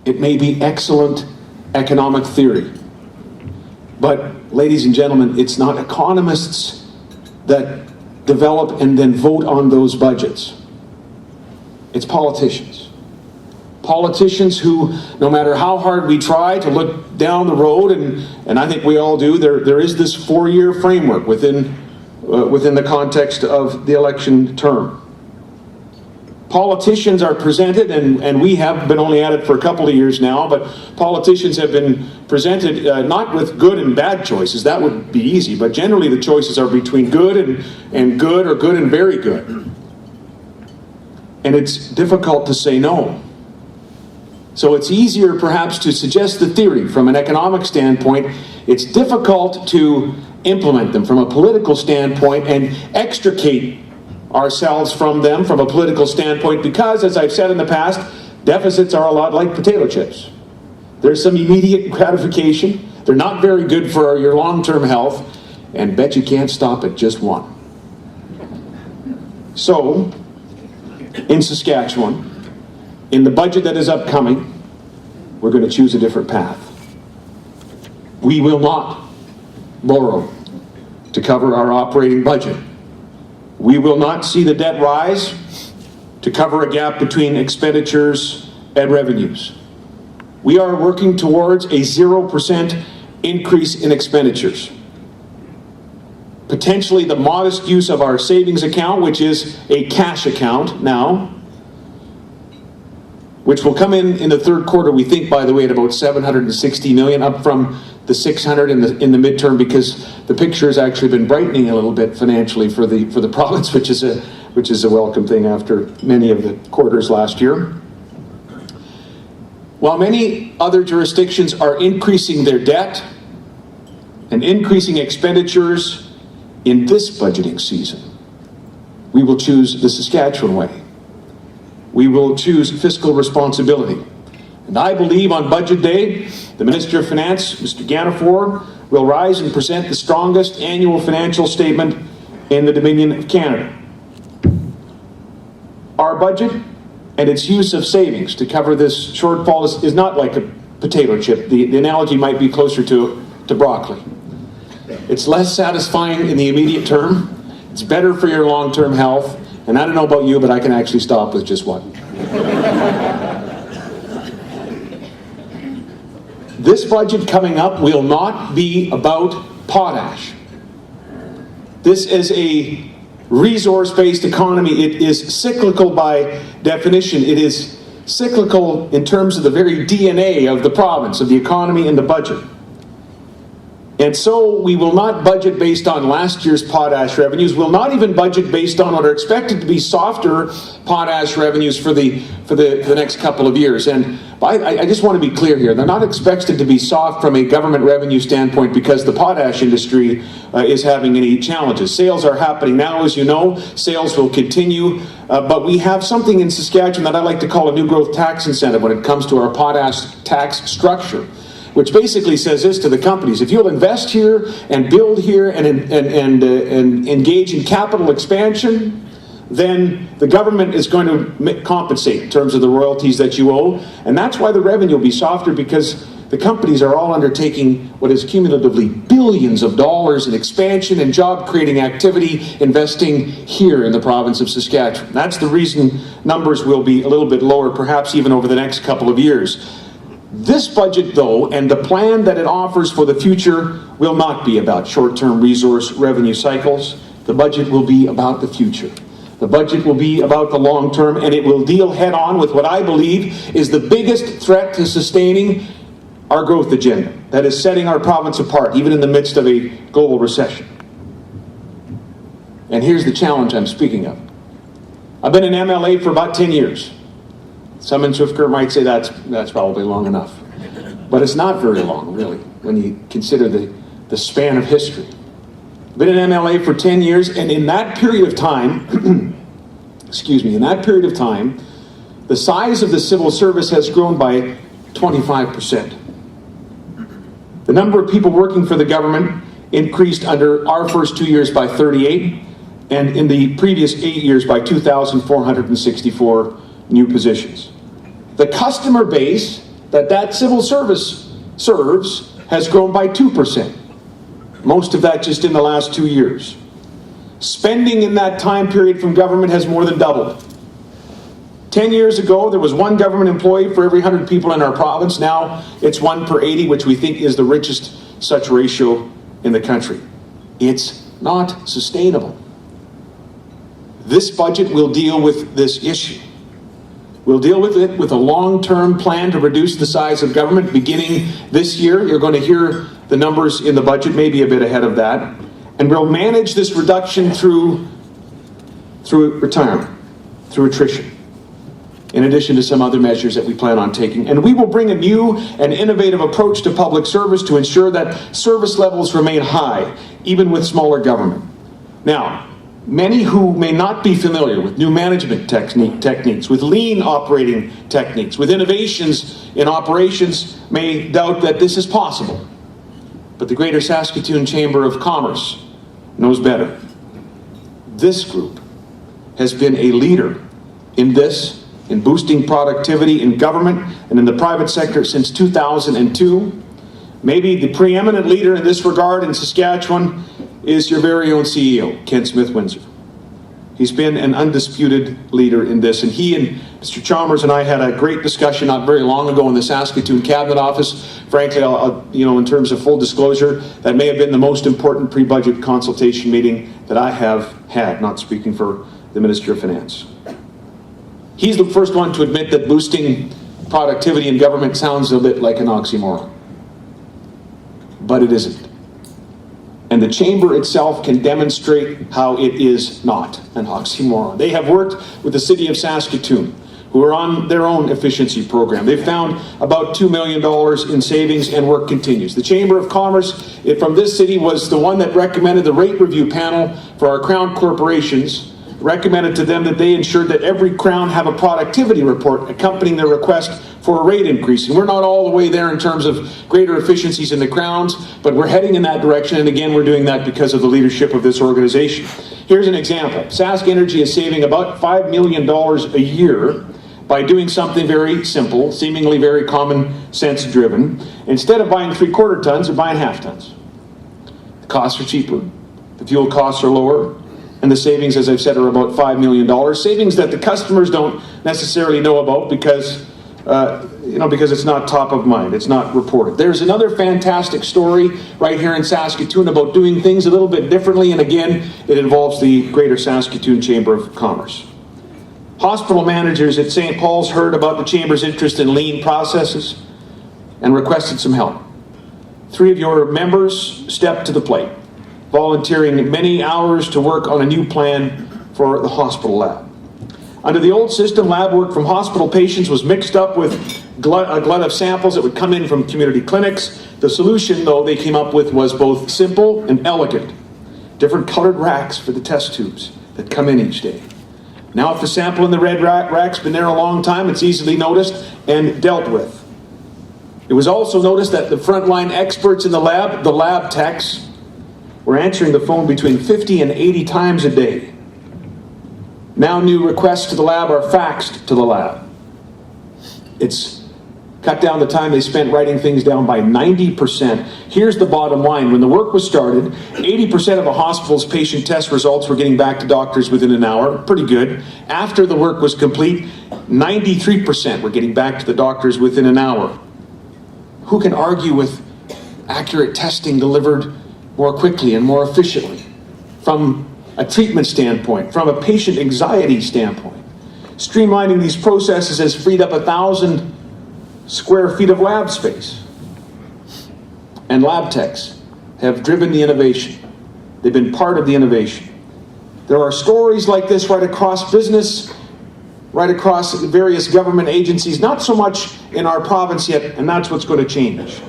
It may be excellent economic theory. But, ladies and gentlemen, it's not economists that develop and then vote on those budgets. It's politicians. Politicians who, no matter how hard we try to look down the road, and I think we all do, there is this 4-year framework within the context of the election term. Politicians are presented, and we have been only at it for a couple of years now, but politicians have been presented not with good and bad choices. That would be easy, but generally the choices are between good and good, or good and very good. And it's difficult to say no. So it's easier perhaps to suggest the theory from an economic standpoint. It's difficult to implement them from a political standpoint and extricate ourselves from them from a political standpoint, because, as I've said in the past, deficits are a lot like potato chips. There's some immediate gratification. They're not very good for your long-term health, and bet you can't stop at just one. So, in Saskatchewan, in the budget that is upcoming, we're going to choose a different path. We will not borrow to cover our operating budget. We will not see the debt rise to cover a gap between expenditures and revenues. We are working towards a 0% increase in expenditures. Potentially the modest use of our savings account, which is a cash account now, which will come in the third quarter, we think, by the way, at about $760 million, up from the 600 in the midterm, because the picture has actually been brightening a little bit financially for the province, which is a welcome thing after many of the quarters last year. While many other jurisdictions are increasing their debt and increasing expenditures in this budgeting season, we will choose the Saskatchewan way. We will choose fiscal responsibility. And I believe on budget day, the Minister of Finance, Mr. Ganafor, will rise and present the strongest annual financial statement in the Dominion of Canada. Our budget and its use of savings to cover this shortfall is not like a potato chip. The analogy might be closer to broccoli. It's less satisfying in the immediate term. It's better for your long-term health. And I don't know about you, but I can actually stop with just one. This budget coming up will not be about potash. This is a resource-based economy. It is cyclical by definition. It is cyclical in terms of the very DNA of the province, of the economy and the budget. And so we will not budget based on last year's potash revenues. We'll not even budget based on what are expected to be softer potash revenues for the next couple of years. And I just want to be clear here. They're not expected to be soft from a government revenue standpoint because the potash industry is having any challenges. Sales are happening now, as you know. Sales will continue. But we have something in Saskatchewan that I like to call a new growth tax incentive when it comes to our potash tax structure, which basically says this to the companies: if you'll invest here and build here and engage in capital expansion, then the government is going to compensate in terms of the royalties that you owe. And that's why the revenue will be softer, because the companies are all undertaking what is cumulatively billions of dollars in expansion and job-creating activity, investing here in the province of Saskatchewan. That's the reason numbers will be a little bit lower, perhaps even over the next couple of years. This budget, though, and the plan that it offers for the future will not be about short-term resource revenue cycles. The budget will be about the future. The budget will be about the long term, and it will deal head-on with what I believe is the biggest threat to sustaining our growth agenda, that is setting our province apart, even in the midst of a global recession. And here's the challenge I'm speaking of. I've been in MLA for about 10 years. Some in Swift-Current might say that's probably long enough. But it's not very long, really, when you consider the span of history. I've been in MLA for 10 years, and in that period of time, the size of the civil service has grown by 25%. The number of people working for the government increased under our first 2 years by 38, and in the previous 8 years by 2,464 new positions. The customer base that civil service serves has grown by 2%. Most of that just in the last 2 years. Spending in that time period from government has more than doubled. 10 years ago, there was one government employee for every 100 people in our province. Now it's 1 per 80, which we think is the richest such ratio in the country. It's not sustainable. This budget will deal with this issue. We'll deal with it with a long-term plan to reduce the size of government beginning this year. You're going to hear the numbers in the budget, maybe a bit ahead of that. And we'll manage this reduction through retirement, through attrition, in addition to some other measures that we plan on taking. And we will bring a new and innovative approach to public service to ensure that service levels remain high, even with smaller government. Now, many who may not be familiar with new management techniques, with lean operating techniques, with innovations in operations may doubt that this is possible. But the Greater Saskatoon Chamber of Commerce knows better. This group has been a leader in this, in boosting productivity in government and in the private sector since 2002. Maybe the preeminent leader in this regard in Saskatchewan is your very own CEO, Ken Smith-Windsor. He's been an undisputed leader in this, and he and Mr. Chalmers and I had a great discussion not very long ago in the Saskatoon Cabinet Office. Frankly, in terms of full disclosure, that may have been the most important pre-budget consultation meeting that I have had, not speaking for the Minister of Finance. He's the first one to admit that boosting productivity in government sounds a bit like an oxymoron. But it isn't. And the Chamber itself can demonstrate how it is not an oxymoron. They have worked with the City of Saskatoon, who are on their own efficiency program. They've found about $2 million in savings, and work continues. The Chamber of Commerce from this city was the one that recommended the rate review panel for our Crown corporations, recommended to them that they ensured that every Crown have a productivity report accompanying their request for a rate increase. And we're not all the way there in terms of greater efficiencies in the Crowns, but we're heading in that direction, and again, we're doing that because of the leadership of this organization. Here's an example. Sask Energy is saving about $5 million a year by doing something very simple, seemingly very common sense driven. Instead of buying 3/4 tons, they're buying half tons. The costs are cheaper, the fuel costs are lower, and the savings, as I've said, are about $5 million. Savings that the customers don't necessarily know about because it's not top of mind, it's not reported. There's another fantastic story right here in Saskatoon about doing things a little bit differently, and again, it involves the Greater Saskatoon Chamber of Commerce. Hospital managers at St. Paul's heard about the Chamber's interest in lean processes and requested some help. 3 of your members stepped to the plate, volunteering many hours to work on a new plan for the hospital lab. Under the old system, lab work from hospital patients was mixed up with a glut of samples that would come in from community clinics. The solution, though, they came up with was both simple and elegant. Different colored racks for the test tubes that come in each day. Now, if the sample in the red rack's been there a long time, it's easily noticed and dealt with. It was also noticed that the frontline experts in the lab techs, were answering the phone between 50 and 80 times a day. Now new requests to the lab are faxed to the lab. It's cut down the time they spent writing things down by 90%. Here's the bottom line. When the work was started, 80% of a hospital's patient test results were getting back to doctors within an hour. Pretty good. After the work was complete, 93% were getting back to the doctors within an hour. Who can argue with accurate testing delivered more quickly and more efficiently from a treatment standpoint, from a patient anxiety standpoint? Streamlining these processes has freed up 1,000 square feet of lab space. And lab techs have driven the innovation. They've been part of the innovation. There are stories like this right across business, right across various government agencies, not so much in our province yet, and that's what's going to change.